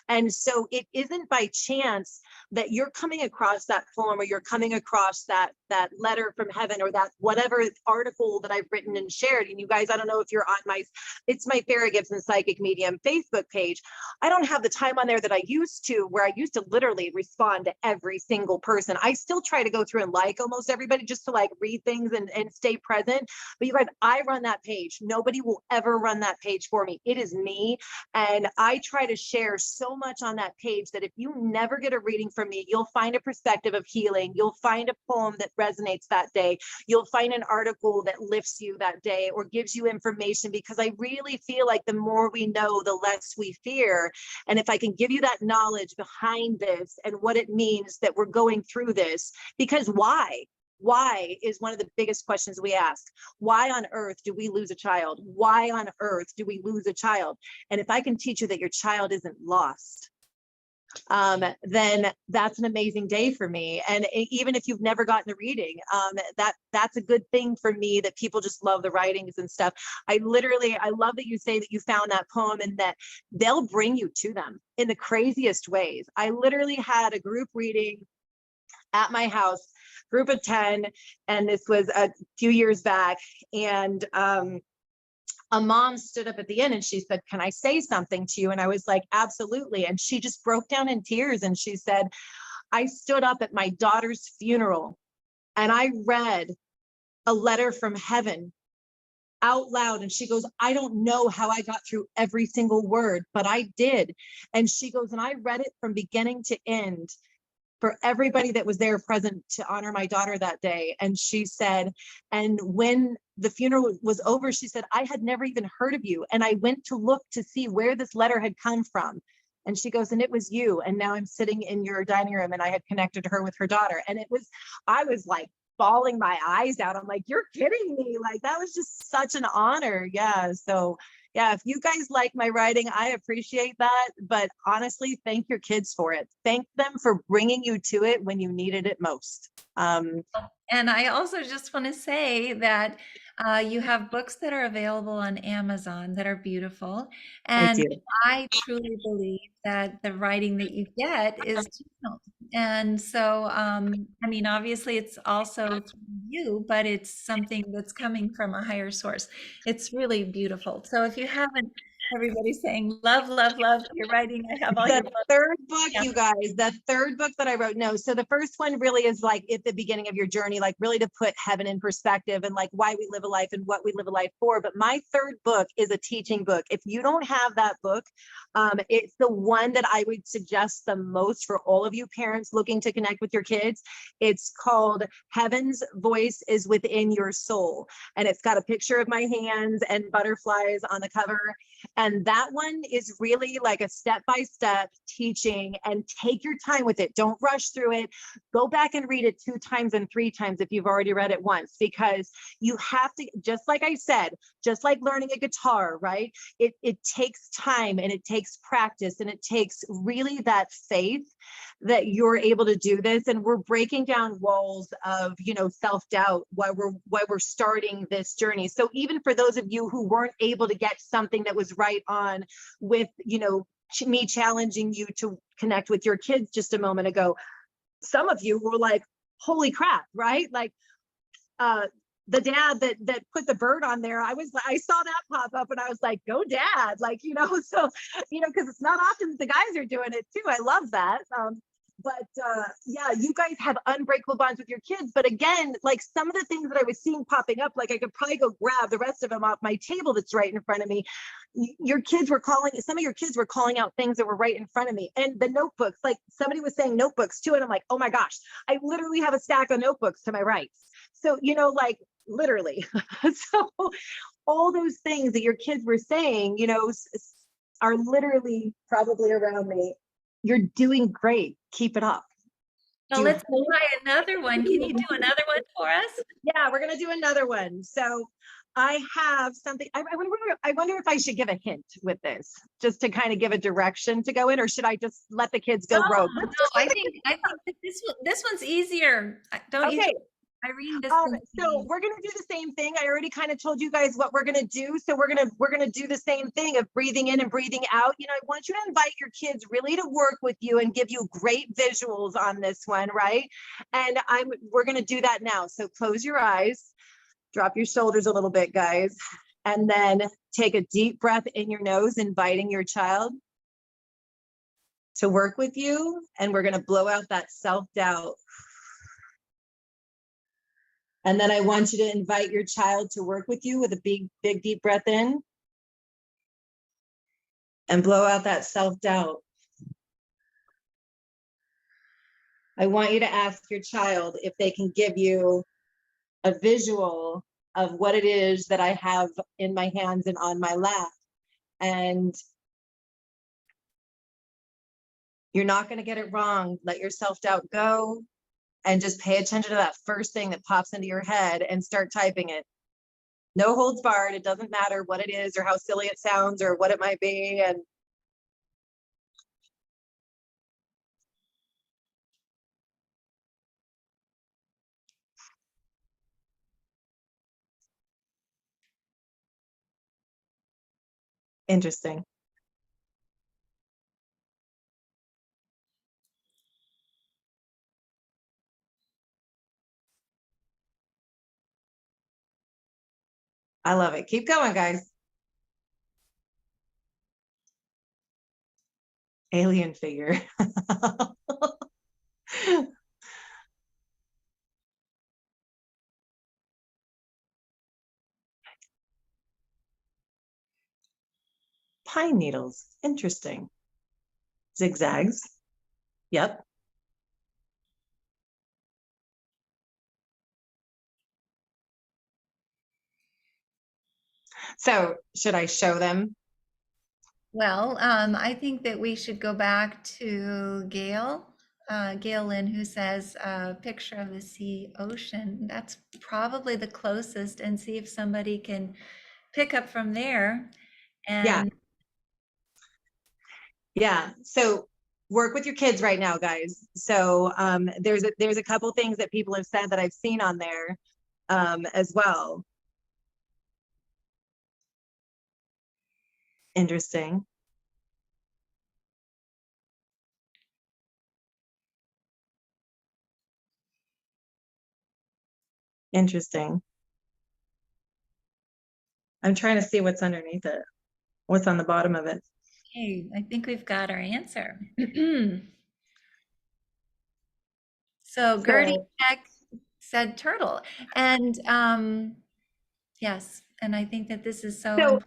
And so it isn't by chance that you're coming across that poem or you're coming across that letter from heaven or that whatever article that I've written and shared. And you guys, I don't know if you're on it's my Fara Gibson Psychic Medium Facebook page. I don't have the time on there that I used to, where I used to literally respond to every single person. I still try to go through and like almost everybody just to like read things and stay present. But you guys, I run that page. Nobody will ever run that page for me. It is me. And I try to share so much on that page that if you never get a reading from me, you'll find a perspective of healing. You'll find a poem that resonates that that day. You'll find an article that lifts you that day or gives you information, because I really feel like the more we know, the less we fear. And if I can give you that knowledge behind this and what it means that we're going through this, because why? Why is one of the biggest questions we ask. Why on earth do we lose a child? Why on earth do we lose a child? And if I can teach you that your child isn't lost, then that's an amazing day for me. And even if you've never gotten a reading, that's a good thing for me, that people just love the writings and stuff. I love that you say that you found that poem and that they'll bring you to them in the craziest ways. I literally had a group reading at my house, group of 10, and this was a few years back. And a mom stood up at the end and she said, "Can I say something to you?" And I was like, "Absolutely." And she just broke down in tears and she said, "I stood up at my daughter's funeral and I read a letter from heaven out loud." And she goes, "I don't know how I got through every single word, but I did." And she goes, "And I read it from beginning to end for everybody that was there present to honor my daughter that day." And she said, "And when the funeral was over, she said, I had never even heard of you. And I went to look to see where this letter had come from." And she goes, "And it was you. And now I'm sitting in your dining room." And I had connected her with her daughter. And I was like bawling my eyes out. I'm like, "You're kidding me." Like, that was just such an honor. Yeah. So yeah, if you guys like my writing, I appreciate that. But honestly, thank your kids for it. Thank them for bringing you to it when you needed it most. And I also just want to say that you have books that are available on Amazon that are beautiful. I And do. I truly believe that the writing that you get is gentle. And so, I mean, obviously it's also through you, but it's something that's coming from a higher source. It's really beautiful. So if you haven't, everybody's saying, love, love, love your writing. I have all your The books. third book, Yeah. you guys, the third book that I wrote, no. So the first one really is like at the beginning of your journey, like really to put heaven in perspective and like why we live a life and what we live a life for. But my third book is a teaching book. If you don't have that book, it's the one that I would suggest the most for all of you parents looking to connect with your kids. It's called Heaven's Voice is Within Your Soul. And it's got a picture of my hands and butterflies on the cover. And that one is really like a step-by-step teaching, and take your time with it. Don't rush through it. Go back and read it 2 times and 3 times if you've already read it once, because you have to, just like I said, just like learning a guitar, right? It takes time and it takes practice and it takes really that faith that you're able to do this. And we're breaking down walls of, self-doubt while we're starting this journey. So even for those of you who weren't able to get something that was right on with, me challenging you to connect with your kids just a moment ago, some of you were like, holy crap, right? Like, the dad that put the bird on there, I saw that pop up and I was like, go dad, like, so, because it's not often that the guys are doing it too. I love that. Yeah, you guys have unbreakable bonds with your kids. But again, like some of the things that I was seeing popping up, like I could probably go grab the rest of them off my table that's right in front of me. Some of your kids were calling out things that were right in front of me. And the notebooks, like somebody was saying notebooks too. And I'm like, oh my gosh, I literally have a stack of notebooks to my right. So, like literally. So all those things that your kids were saying, are literally probably around me. You're doing great. Keep it up. Well, let's try another one. Can you do another one for us? Yeah, we're going to do another one. So I have something. I wonder if I should give a hint with this, just to kind of give a direction to go in, or should I just let the kids go rogue? No, I think that this one's easier. Don't you? Okay. Irene, so we're going to do the same thing. I already kind of told you guys what we're going to do. So we're going to do the same thing of breathing in and breathing out. I want you to invite your kids really to work with you and give you great visuals on this one, right? And we're going to do that now. So close your eyes, drop your shoulders a little bit, guys, and then take a deep breath in your nose, inviting your child to work with you. And we're going to blow out that self-doubt. And then I want you to invite your child to work with you with a big, deep breath in and blow out that self-doubt. I want you to ask your child if they can give you a visual of what it is that I have in my hands and on my lap. And you're not going to get it wrong. Let your self-doubt go and just pay attention to that first thing that pops into your head and start typing it. No holds barred. It doesn't matter what it is or how silly it sounds or what it might be. And interesting. I love it. Keep going, guys. Alien figure. Pine needles. Interesting. Zigzags. Yep. So should I show them? Well, I think that we should go back to Gail, Gail Lynn, who says picture of the sea ocean. That's probably the closest, and see if somebody can pick up from there. And yeah. So work with your kids right now, guys. So there's a couple things that people have said that I've seen on there as well. Interesting. Interesting. I'm trying to see what's underneath it. What's on the bottom of it? hey, I think we've got our answer. So Gertie Peck said turtle. And yes, and I think that this is so important.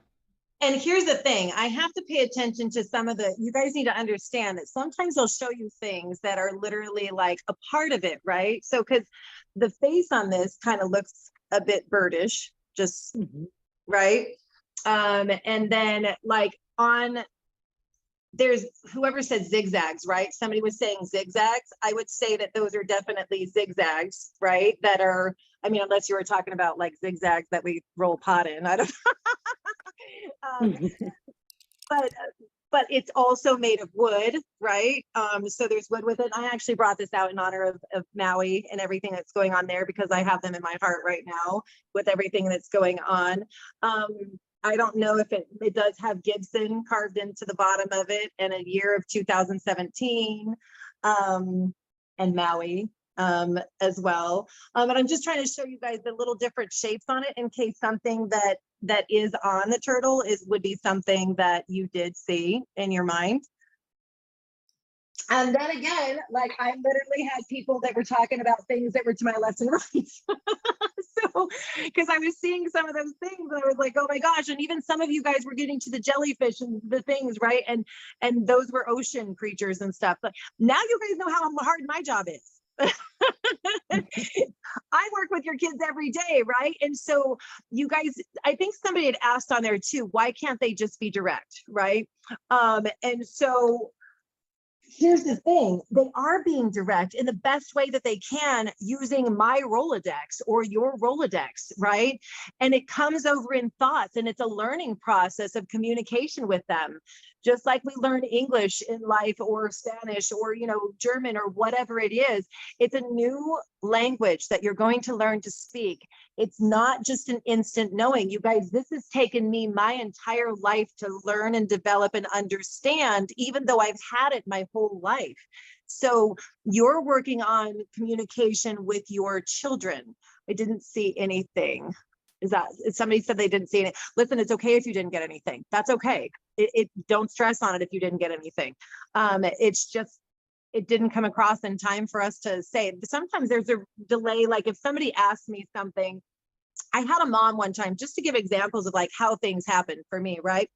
And here's the thing, I have to pay attention to some of the, you guys need to understand that sometimes they'll show you things that are literally like a part of it, right? So, because the face on this kind of looks a bit birdish, just, right? And then like on, there's whoever said zigzags, right? Somebody was saying zigzags. I would say that those are definitely zigzags, right? That are, I mean, unless you were talking about like zigzags that we roll pot in, I don't but it's also made of wood, right? So there's wood with it. I actually brought this out in honor of Maui and everything that's going on there because I have them in my heart right now with everything that's going on. I don't know if it does have Gibson carved into the bottom of it and a year of 2017 and Maui as well. But I'm just trying to show you guys the little different shapes on it in case something that is on the turtle would be something that you did see in your mind. And then again, like I literally had people that were talking about things that were to my left and right. So, because I was seeing some of those things and I was like, oh my gosh. And even some of you guys were getting to the jellyfish and the things, right? And those were ocean creatures and stuff. But now you guys know how hard my job is. I work with your kids every day, right? And so you guys, I think somebody had asked on there too, why can't they just be direct, right? And so here's the thing, they are being direct in the best way that they can using my Rolodex or your Rolodex, right? And it comes over in thoughts and it's a learning process of communication with them. Just like we learn English in life or Spanish or, you know, German or whatever it is, it's a new language that you're going to learn to speak. It's not just an instant knowing. You guys, this has taken me my entire life to learn and develop and understand, even though I've had it my whole life. So you're working on communication with your children. I didn't see anything. Somebody said they didn't see it. Listen, it's okay if you didn't get anything. That's okay. Don't stress on it if you didn't get anything. It's just, it didn't come across in time for us to say. Sometimes there's a delay. Like if somebody asks me something I had a mom one time, just to give examples of like how things happen for me, right?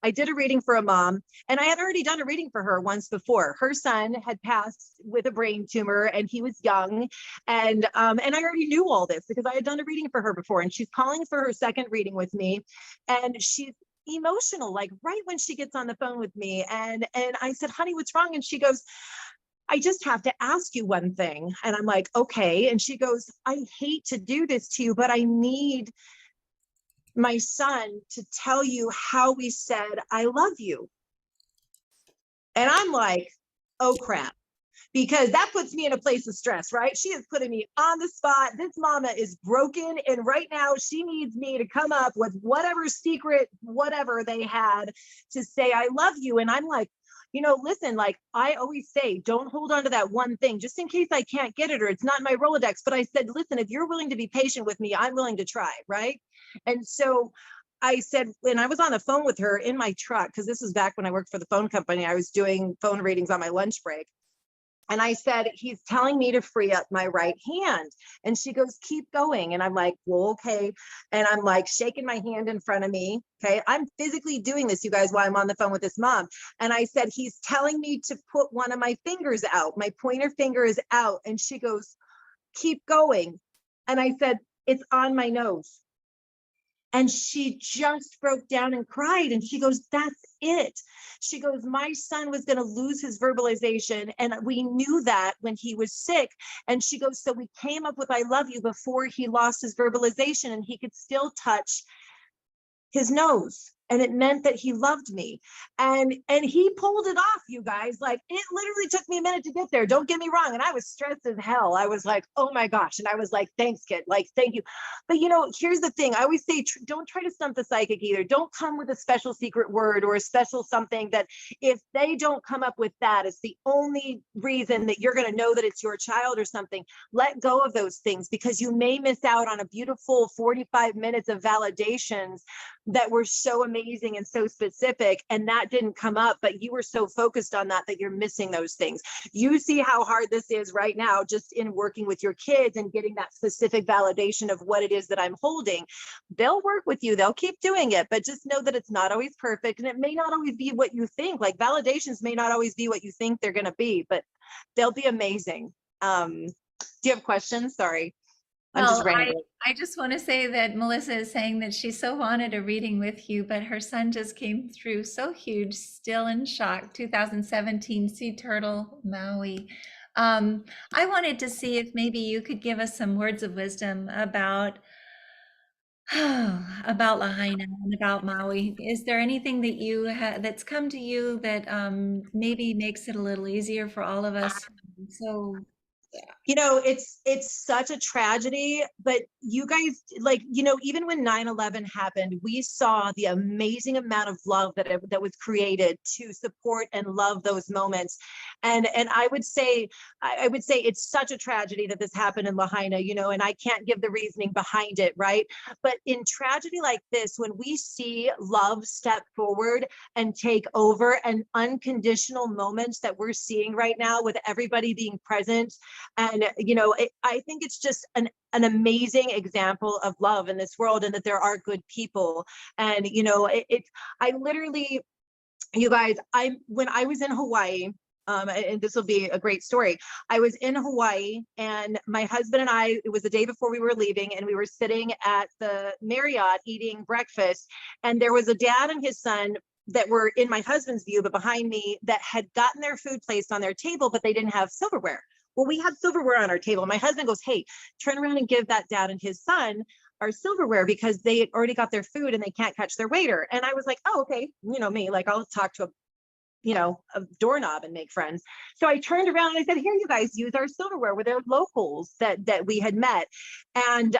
I did a reading for a mom, and I had already done a reading for her once before. Her son had passed with a brain tumor, and he was young, and I already knew all this because I had done a reading for her before. And she's calling for her second reading with me, and she's emotional, like right when she gets on the phone with me. And I said, honey, what's wrong? And she goes, I just have to ask you one thing. And I'm like, okay. And she goes, I hate to do this to you, but I need my son to tell you how we said, I love you. And I'm like, oh crap, because that puts me in a place of stress, right? She is putting me on the spot. This mama is broken. And right now she needs me to come up with whatever secret, whatever they had to say, I love you. And I'm like, listen, like I always say, don't hold on to that one thing just in case I can't get it or it's not in my Rolodex. But I said, listen, if you're willing to be patient with me, I'm willing to try. Right. And so I said, when I was on the phone with her in my truck, because this was back when I worked for the phone company, I was doing phone readings on my lunch break. And I said, he's telling me to free up my right hand. And she goes, keep going. And I'm like, well, okay. And I'm like shaking my hand in front of me. Okay. I'm physically doing this, you guys, while I'm on the phone with this mom. And I said, he's telling me to put one of my fingers out. My pointer finger is out. And she goes, keep going. And I said, it's on my nose. And she just broke down and cried. And she goes, that's it. She goes, my son was going to lose his verbalization. And we knew that when he was sick. And she goes, so we came up with I love you before he lost his verbalization and he could still touch his nose. And it meant that he loved me. And he pulled it off, you guys. Like, it literally took me a minute to get there. Don't get me wrong. And I was stressed as hell. I was like, oh my gosh. And I was like, thanks, kid. Like, thank you. But here's the thing. I always say, don't try to stump the psychic either. Don't come with a special secret word or a special something that if they don't come up with that, it's the only reason that you're going to know that it's your child or something. Let go of those things because you may miss out on a beautiful 45 minutes of validations that were so amazing and so specific, and that didn't come up, but you were so focused on that you're missing those things. You see how hard this is right now just in working with your kids and getting that specific validation of what it is that I'm holding. They'll work with you, they'll keep doing it, but just know that it's not always perfect and it may not always be what you think. Like validations may not always be what you think they're going to be, but they'll be amazing. Do you have questions? Sorry. I'm just rambling. I just want to say that Melissa is saying that she so wanted a reading with you, but her son just came through so huge, still in shock, 2017 Sea Turtle, Maui. I wanted to see if maybe you could give us some words of wisdom about Lahaina and about Maui. Is there anything that you that's come to you that maybe makes it a little easier for all of us? So it's such a tragedy, but you guys, like, even when 9/11 happened, we saw the amazing amount of love that was created to support and love those moments. And I would say it's such a tragedy that this happened in Lahaina, and I can't give the reasoning behind it, right? But in tragedy like this, when we see love step forward and take over, and unconditional moments that we're seeing right now with everybody being present, and I think it's just an amazing example of love in this world, and that there are good people. And I literally, you guys, when I was in Hawaii, and this will be a great story. I was in Hawaii, and my husband and I, it was the day before we were leaving, and we were sitting at the Marriott eating breakfast, and there was a dad and his son that were in my husband's view, but behind me, that had gotten their food placed on their table, but they didn't have silverware. Well, we had silverware on our table. My husband goes, hey, turn around and give that dad and his son our silverware because they had already got their food and they can't catch their waiter. And I was like, oh, okay. Me, like I'll talk to a doorknob and make friends. So I turned around and I said, here, you guys use our silverware. Were there locals that we had met? And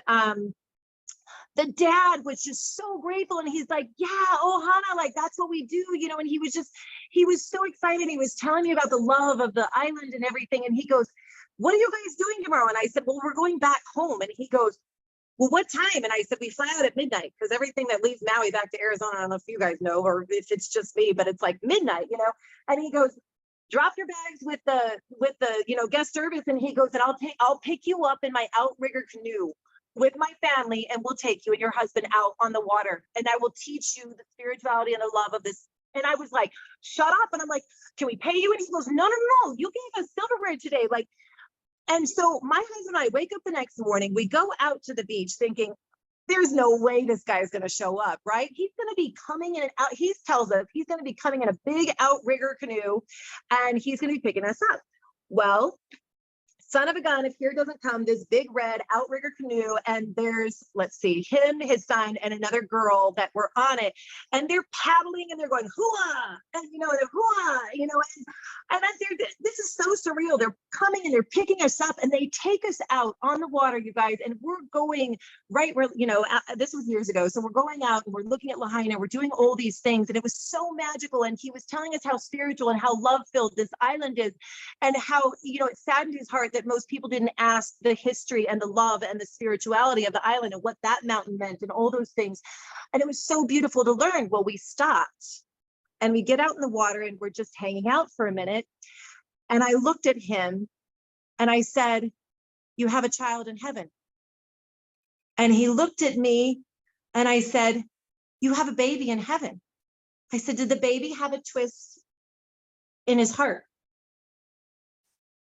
the dad was just so grateful. And he's like, yeah, Ohana, like that's what we do, and he was so excited. He was telling me about the love of the island and everything. And he goes, what are you guys doing tomorrow? And I said, well, we're going back home. And he goes, well, what time? And I said, we fly out at midnight, because everything that leaves Maui back to Arizona, I don't know if you guys know, or if it's just me, but it's like midnight, and he goes, drop your bags with the guest service. And he goes, and I'll pick you up in my outrigger canoe. with my family, and we'll take you and your husband out on the water, and I will teach you the spirituality and the love of this. And I was like, shut up. And I'm like, can we pay you? And he goes, no, no, no, you gave us silverware today. Like, and so my husband and I wake up the next morning, we go out to the beach thinking, there's no way this guy is going to show up, right? He's going to be coming in and out. He tells us he's going to be coming in a big outrigger canoe, and he's going to be picking us up. Well, son of a gun, if here doesn't come this big red outrigger canoe, and there's, let's see, him, his son, and another girl that were on it, and they're paddling and they're going hooah, and they're hooah, and this is so surreal. They're coming and they're picking us up, and they take us out on the water, you guys, and we're going right where, this was years ago, so we're going out and we're looking at Lahaina, we're doing all these things, and it was so magical. And he was telling us how spiritual and how love-filled this island is, and how it saddened his heart that most people didn't ask the history and the love and the spirituality of the island and what that mountain meant and all those things. And it was so beautiful to learn. Well, we stopped and we get out in the water and we're just hanging out for a minute. And I looked at him and I said, you have a child in heaven. And he looked at me and I said, you have a baby in heaven. I said, did the baby have a twist in his heart?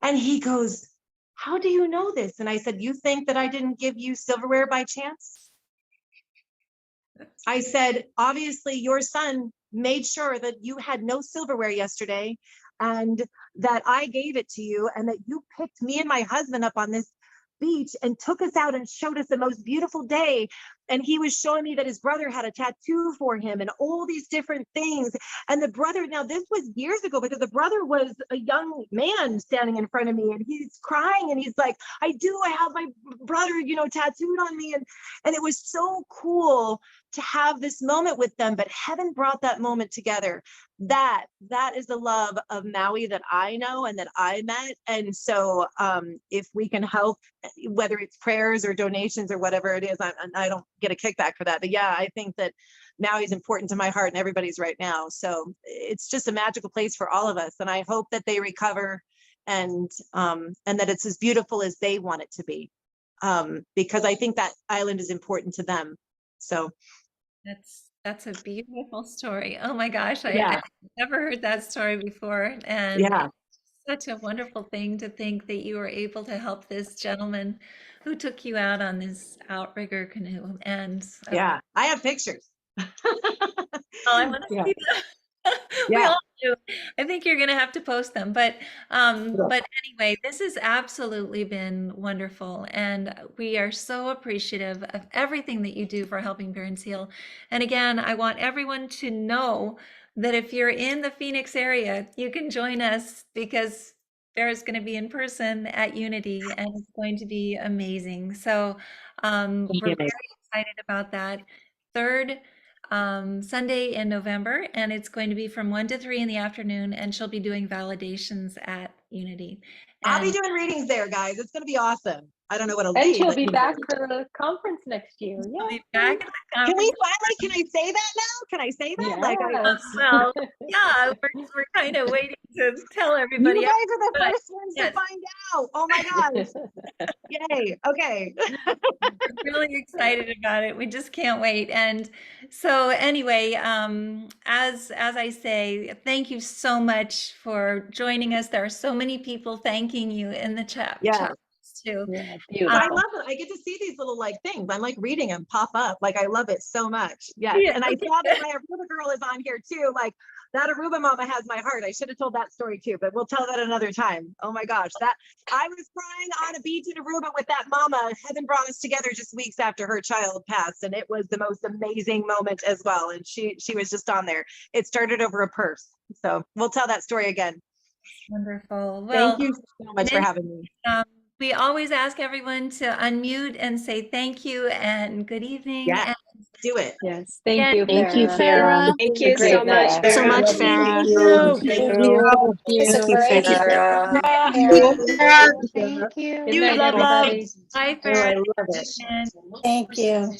And he goes, how do you know this? And I said, you think that I didn't give you silverware by chance? I said, obviously your son made sure that you had no silverware yesterday, and that I gave it to you, and that you picked me and my husband up on this beach and took us out and showed us the most beautiful day. And he was showing me that his brother had a tattoo for him and all these different things. And the brother, now this was years ago, because the brother was a young man standing in front of me, and he's crying and he's like, I have my brother, tattooed on me. And it was so cool to have this moment with them. But heaven brought that moment together. That is the love of Maui that I know and that I met. And so if we can help, whether it's prayers or donations or whatever it is, I don't get a kickback for that. But yeah, I think that Maui is important to my heart and everybody's right now. So it's just a magical place for all of us. And I hope that they recover and that it's as beautiful as they want it to be, because I think that island is important to them. So that's a beautiful story. Oh my gosh, Yeah. I've never heard that story before. And Yeah. it's such a wonderful thing to think that you were able to help this gentleman who took you out on this outrigger canoe. And Yeah, I have pictures. I want to Yeah. see them. We Yeah. all do. I think you're going to have to post them. But anyway, this has absolutely been wonderful. And we are so appreciative of everything that you do for helping parents heal. And again, I want everyone to know that if you're in the Phoenix area, you can join us, because Farah's going to be in person at Unity, and it's going to be amazing. So we're very excited about that. Third Sunday in November, and it's going to be from 1 to 3 in the afternoon, and she'll be doing validations at Unity. I'll be doing readings there, guys. It's going to be awesome. I don't know what it'll And be. she'll but be back for the conference next year. We'll Yeah. be back at the Can conference. we finally, can I say that now? Can I say that? Like, Yes. Well, yeah, we're kind of waiting to tell you everybody. guys are the but first ones yes. to find out. Oh my gosh. Yay. Okay. We're really excited about it. We just can't wait. And so anyway, as I say, thank you so much for joining us. There are so many people thanking you in the chat. Yeah. Too. Yeah, beautiful. I love it. I get to see these little things. I'm like reading them pop up. Like, I love it so much. Yes. Yeah. And I saw that my Aruba girl is on here too. Like, that Aruba mama has my heart. I should have told that story too, but we'll tell that another time. Oh my gosh. I was crying on a beach in Aruba with that mama. Heaven brought us together just weeks after her child passed. And it was the most amazing moment as well. And she was just on there. It started over a purse. So we'll tell that story again. Wonderful. Well, thank you so much for having me. We always ask everyone to unmute and say thank you and good evening. Yeah, do it. Yes, thank you, Thank you, Farah. Farah. Thank you so much, Farah. Farah. so much, Farah. Thank you, Farah. Thank you. You Good night, love, everybody. Bye, Oh, I Farah. love it. Thank you.